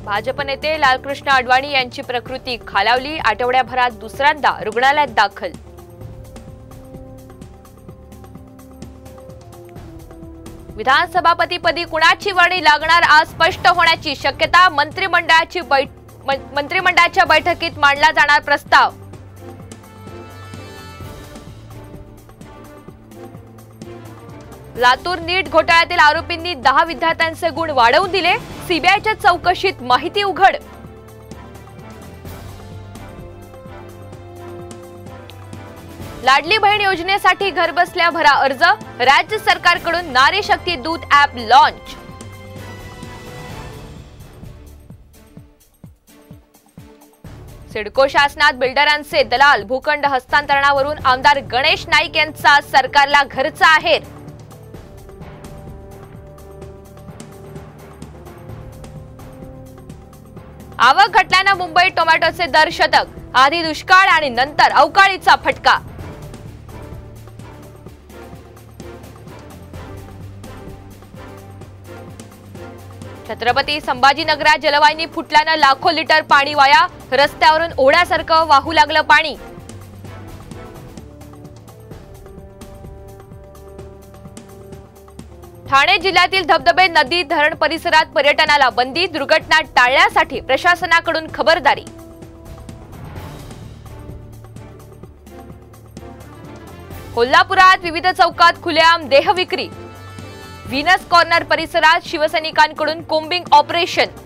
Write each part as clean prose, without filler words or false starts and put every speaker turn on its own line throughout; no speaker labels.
भाजप नेते लालकृष्ण अडवाणी यांची प्रकृती खालावली, आठवड्याभरात दुसऱ्यांदा रुग्णालयात दाखल। विधानसभापतीपदी कुणाची वर्णी लागणार आज स्पष्ट होण्याची शक्यता, मंत्रिमंडळाच्या बैठकीत मांडला जाणार प्रस्ताव। लातूर नीट घोटाळ्यातील आरोपींनी 10 विद्यार्थ्यांचे गुण वाढवून दिले, सीबीआयच्या चौकशीत माहिती उघड। लाडली बहीण योजनेसाठी घरबसल्या भरा अर्ज, राज्य सरकारकडून नारी शक्ती दूत ॲप लॉन्च। सिडको शासनात बिल्डरांचे दलाल, भूखंड हस्तांतरणावरून आमदार गणेश नाईक यांचा सरकारला घरचा आहेर। आवक घटल्यानं मुंबई टोमॅटोचे दर शतक, आधी दुष्काळ आणि नंतर अवकाळीचा फटका। छत्रपती संभाजीनगरात जलवाहिनी फुटल्यानं लाखो लिटर पाणी वाया, रस्त्यावरून ओढ्यासारखं वाहू लागलं पाणी। ठाणे जिल्ह्यातील धबधबे, नदी, धरण परिसरात पर्यटनाला बंदी, दुर्घटना टाळण्यासाठी प्रशासनाकडून खबरदारी। कोल्हापुरात विविध चौकात खुलेआम देह विक्री, व्हीनस कॉर्नर परिसरात शिवसैनिकांकडून कोम्बिंग ऑपरेशन।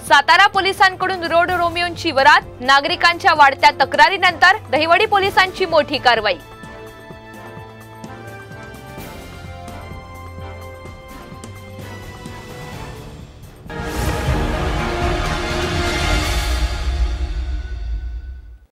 सातारा पोलिसांकडून रोड रोमियोंची वरात, नागरिकांच्या वाढत्या तक्रारीनंतर दहिवडी पोलिसांची मोठी कारवाई।